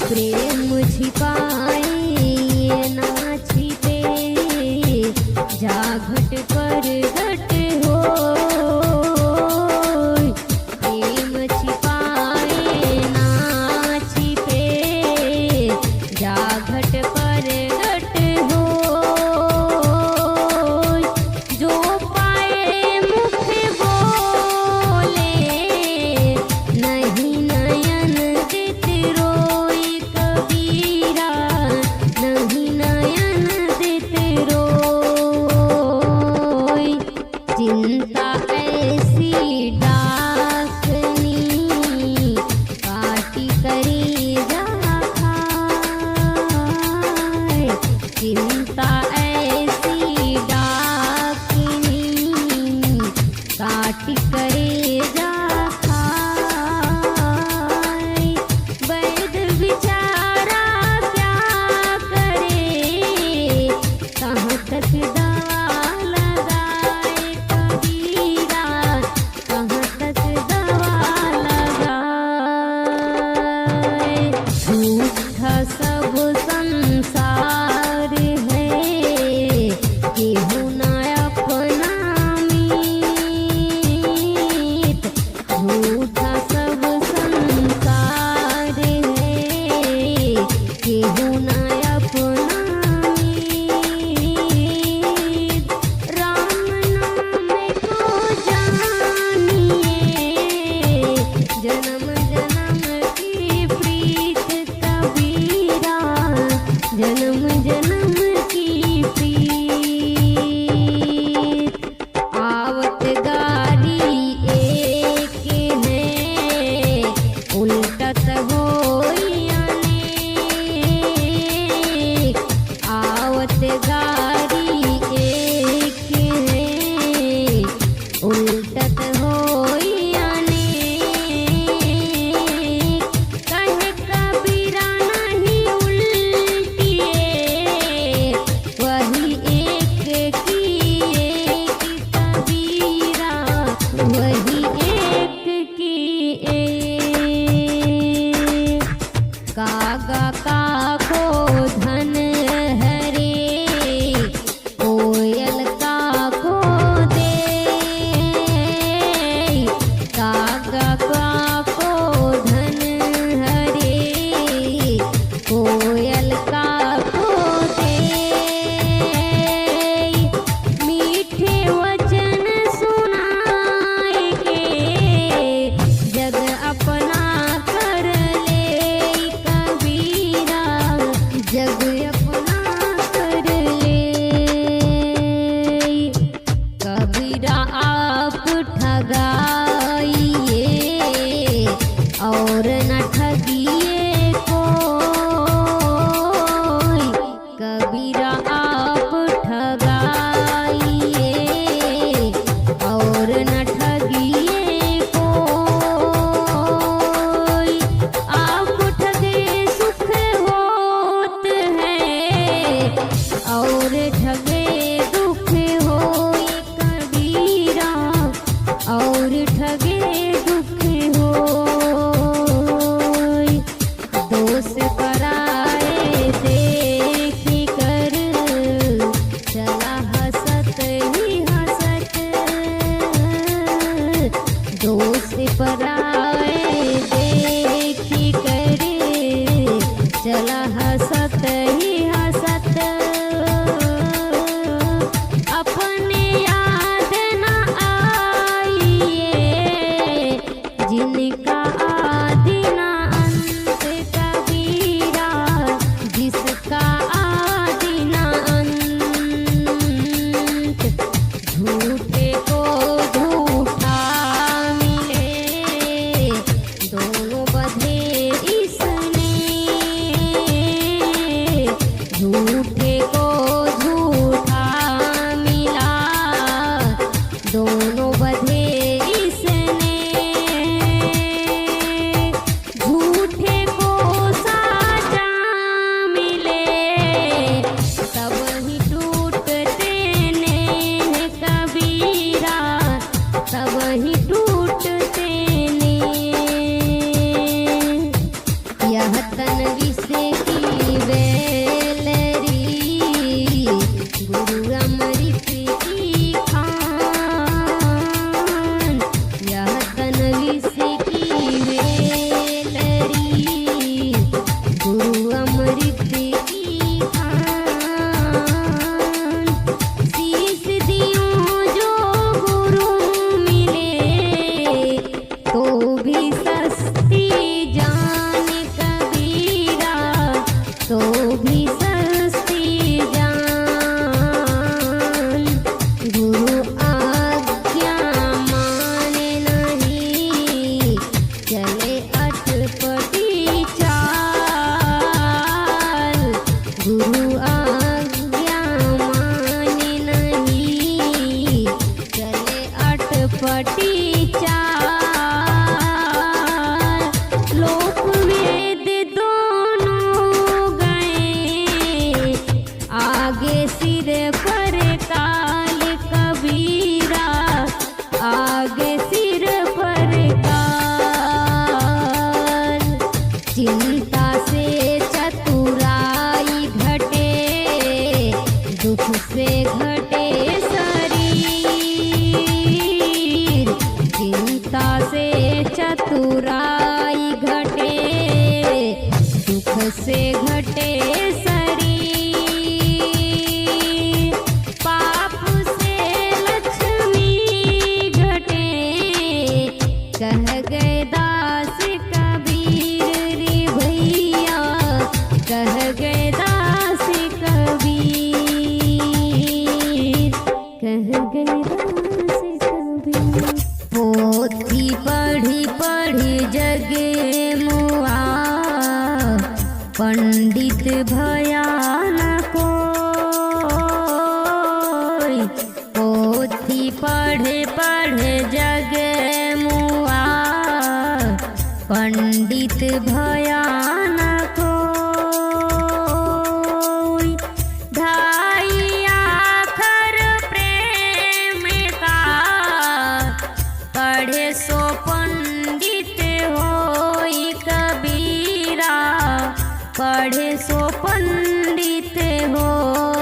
प्रेम छिपाए ये ना छिपे, जा घट पर घट हो। प्रेम छिपाए ना छिपे, जा घट पर घट हो। जो पाए मुख बोले, नहीं नयन दित रोई कबीरा, नहीं नयन दित रोई। चिंता ऐसी डाकनी, काटी करेजा खाए। चिंता ऐसी डाकनी, काटी करेजा खाए। वैद बिचारा क्या करे, कहाँ तक दवा लगाए कबीरा, कहाँ तक दवा लगाए। झूठा सब संसार है, केहू ना अपना मीत। झूठा सब संसार है, केहू ना अपना मीत। राम नाम को जानिए, जन्म जन्म की प्रीत कबीरा, जन्म जन्म की प्रीत। आवत गाड़ी एक है, उल्टत होई अनेक। आवत गाड़ी एक है, उल्टत होई अनेक। कहे कबीरा नहीं उल्टिए, वही एक की एक कबीरा, वही एक की एक। कागा काको धन हरे, कोयल काको दे। कागा काको धन हरे, कोयल काको दे। मीठे वचन सुनाए के, जग अपना कर ले कबीरा, जग अपना कर ले। कबीरा आप ठगाइए, और न ठगिए कोई। कबीरा आप ठगाइए, और न ठगिए कोई। आप ठगे सुख होत है, और ठगे दुख होई कबीरा, और ठगे दुख होई। से घटे शरीर, पाप से लक्ष्मी घटे। कह गए दास कबीर रे भैया, कह गए दास कबीर, कह गए दास कबीर। पोथी पढ़ी पढ़ी जगे मुआ, पंडित भया न कोई। पोथी पढ़े पढ़े जगे मुआ, पंडित भया न कोई। ढाई आखर प्रेम का, पढ़े सो पंडित होई कबीरा, पढ़े सो पंडित होई।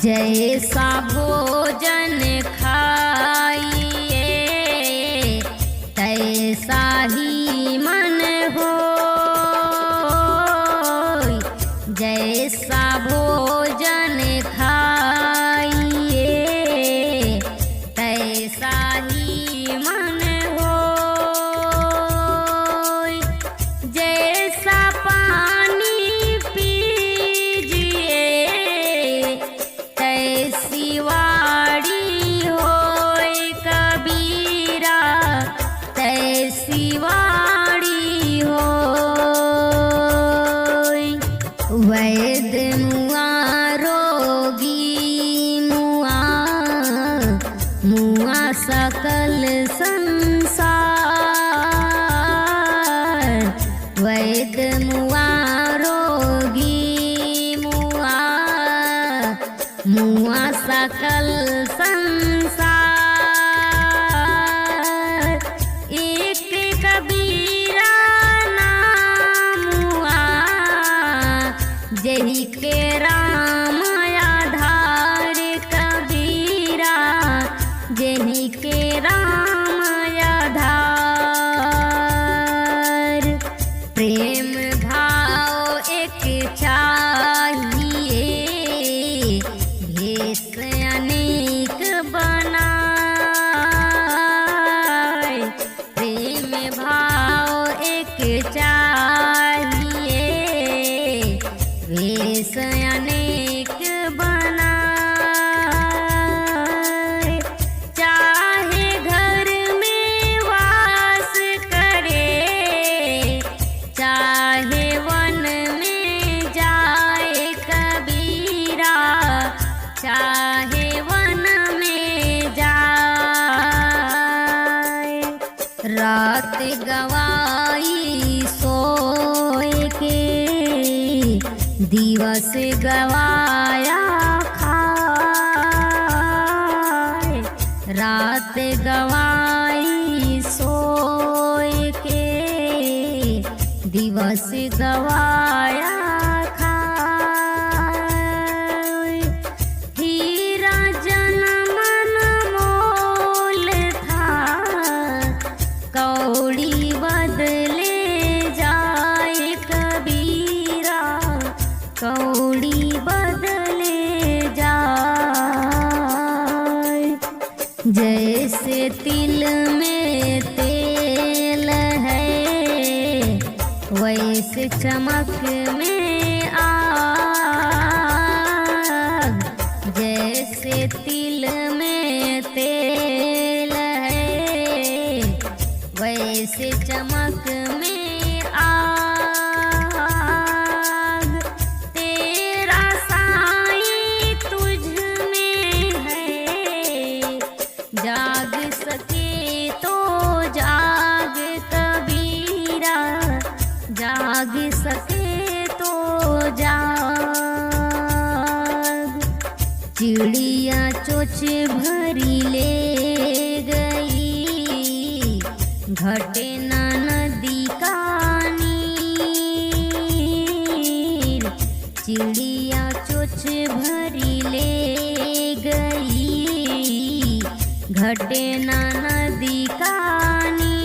जैसा भोजन खाइए, तैसा ही मन होई। जैसा भोजन खाइए, तैसा ही मन होई। जैसा पानी पीजिए, तैसी वाणी होय कबीरा, तैसी वाणी होय। वैद मुआ रोगी मुआ, मुआ सकल संसार। वैद मुआ रोगी मुआ, मुआ सकल संसार। एक कबीरा नाम हुआ, जही के राम आधार कबीरा, जही के राम आधार। प्रेम भाव एक चाहिए, भेष अनेक बनाए। प्रेम भाव एक चाहिए, भेष अनेक बनाए। चाहे घर में वास करे, चाहे वन में जाए कबीरा, चाहे वन में जाए। रात गवाई सोए के, दिवस गवाया खाए। रात गवाई सोए के, दिवस गवाया खाए। हीरा जनमन मोल था, कौड़ी बदले जाए कबीरा, कौड़ी बदले जाए। जैसे तिल में तेल है, वैसे चमक में आग। जैसे तिल में तेल है, वैसे चमक में आग। तेरा साईं तुझ में है, जाग सके तो जाग कबीरा, जाग सके तो जाग। चिड़िया चोच भरी ले गई, घटे ना नदी का नीर। चिड़िया चोच भरी ले गई, घटे ना नदी का नीर।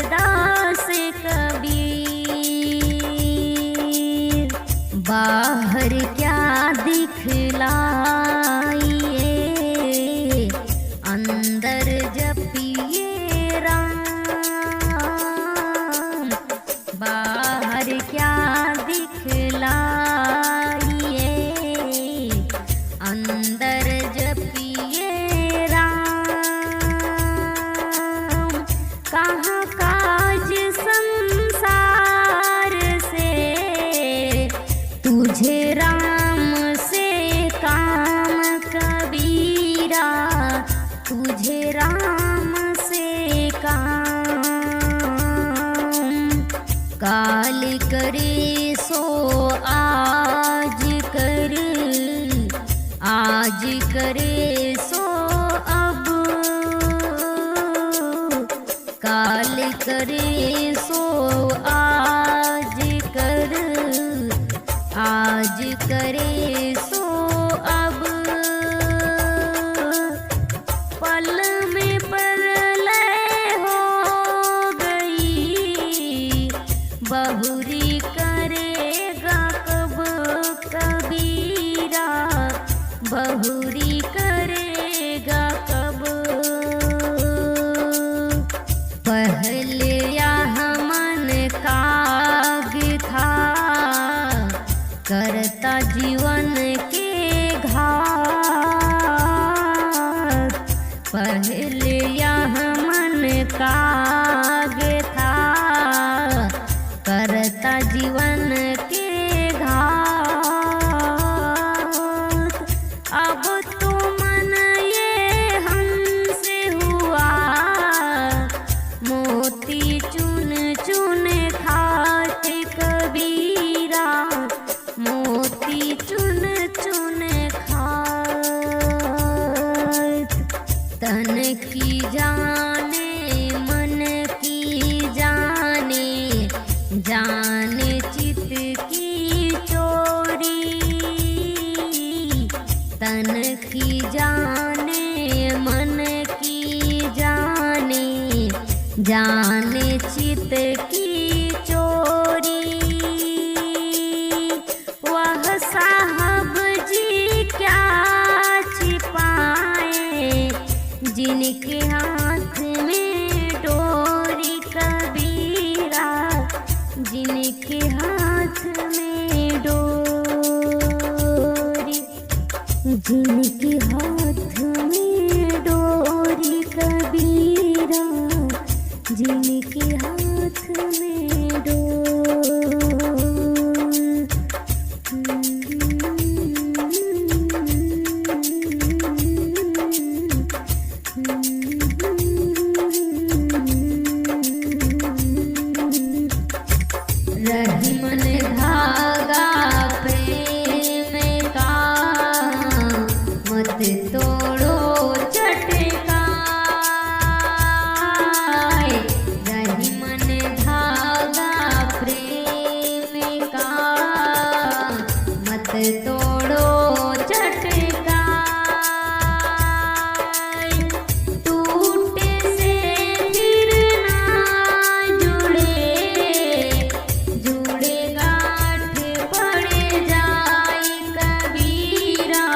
दास कबीर। बाहर क्या दिखलाइए, अंदर जपिए राम। बाहर क्या दिखलाइए, अंदर जपिए राम। कहाँ काज संसार से, तुझे राम से काम कबीरा, तुझे राम से काम। काल करे सो आज कर, आज करे सो अब। काल करे सो आज कर, आज करे सो अब। पल में प्रलय हो गई, बहुरी करेगा कब कबीरा, बहुरी करेगा कब। पहले यह मन काग था, करता जीवन के घात। पहले यह मन काग था, करता जीवन के घात। अब तो मन ये हमसे हुआ, मोती चुन चुन खाते कबीरा, मोती चुन चुन खात। तन की जाने मन की जाने, जाने चित की चोरी। तन की जाने मन की जाने, जाने चित की चोरी। वह साहब जी क्या छिपाए, जिनके हाथ में डोरी कबीरा, जिनके हाथ में डोरी, जिनके हाथ में डोरी कबीरा, जिनके हाथ में रही मन धागा प्रेम का, मत तोड़ो चटकाए। रही मन धागा प्रेम का, मत तोड़ो चटकाए। टूटे से फिर ना जुड़े, जुड़े गांठ पड़े जाए कबीरा,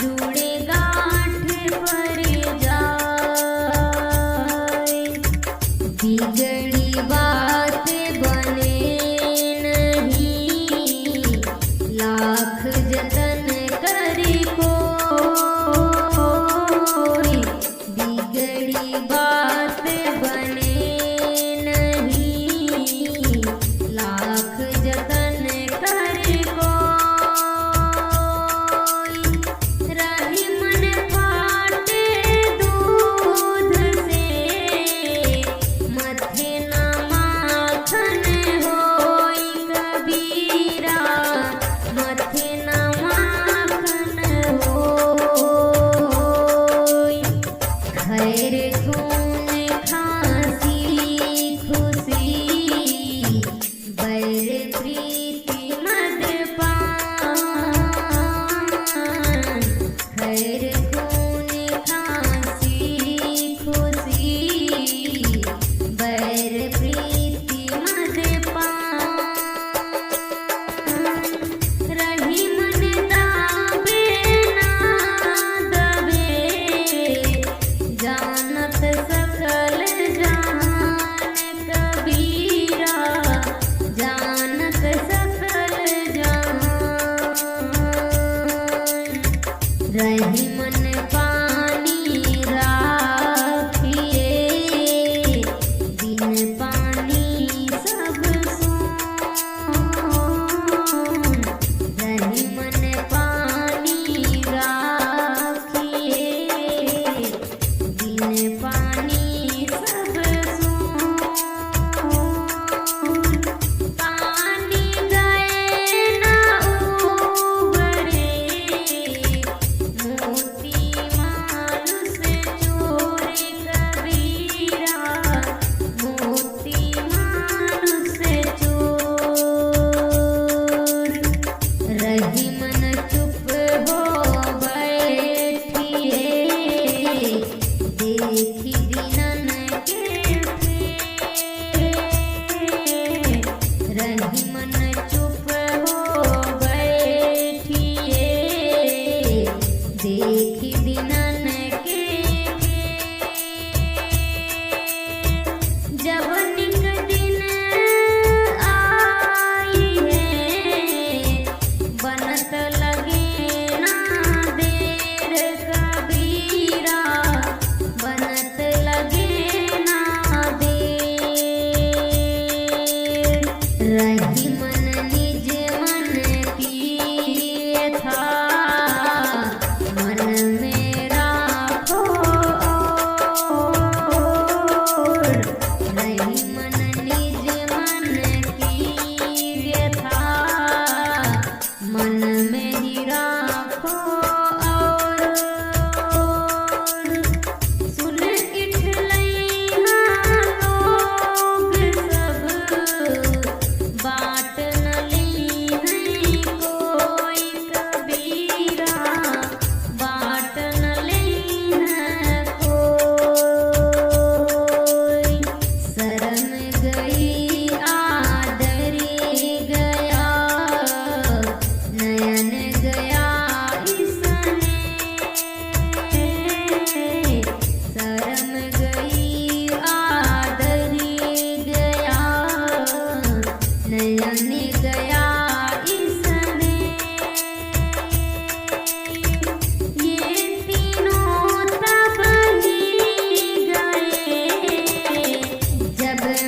जुड़े गांठ पड़े जाए। बिगड़ी बात बने नहीं, लाख जतन करी कोई। बिगड़ी बात बने नहीं, लाख जतन करी कोई। रही मन फाटे दूध से, मथे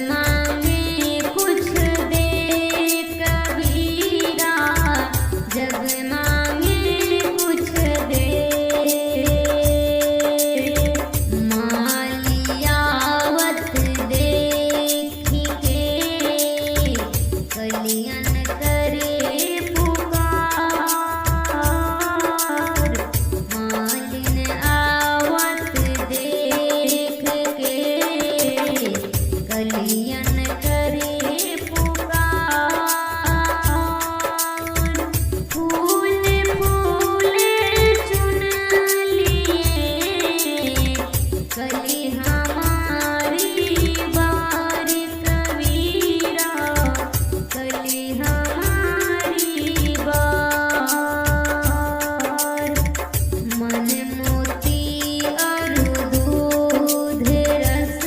मांगे कुछ दे कबीरा, जग मांगे कुछ दे। मालियावत देखी के कलियन करे पुकार। मालिन आवत देख के कलियन करे पुकार। फूल फूले चुन लिए कली हमारी बार कबीरा, कली हमारी बार। मन मोती और दूध रस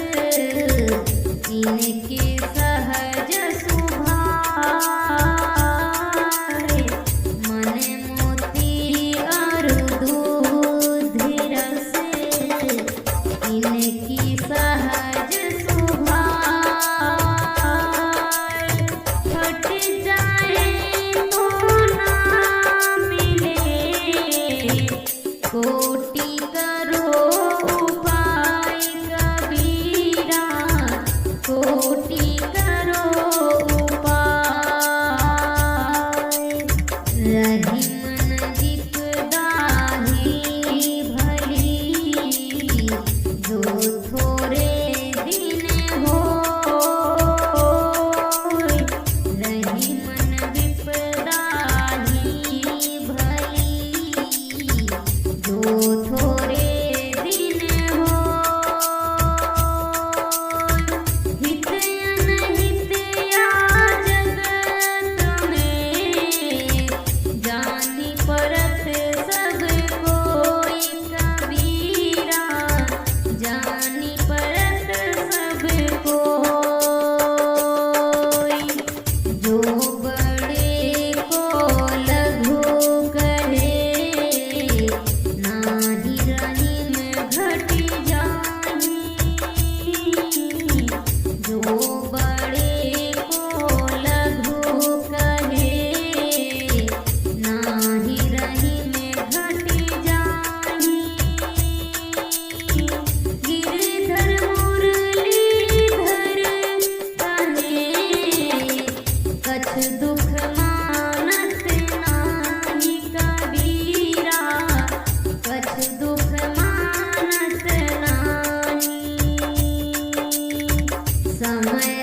इनके सहज सुभाए। मन मोती और दूध रस इनकी सहज सुभाए। हट जाए तो ना मिले कोटि करो उपाय कबीरा, कोटि करो उपाय। रही मन विपदाही भली, जो थोड़े दिन होय। रही मन विपदाही भली, जो थोड़े दिन होय। हित अनहितया जगत में जानी परत सब कोई कबीरा, जानी परत सब कोई। जो बड़े को लघु कहे, नाही रही में घट जाही। जो बड़े को लघु कहे, नाही रही में घट जाही। गिरधर मुरलीधर कहे, कछ दुख मानत नाही कबीरा, कछ दुख मानत नाही। समय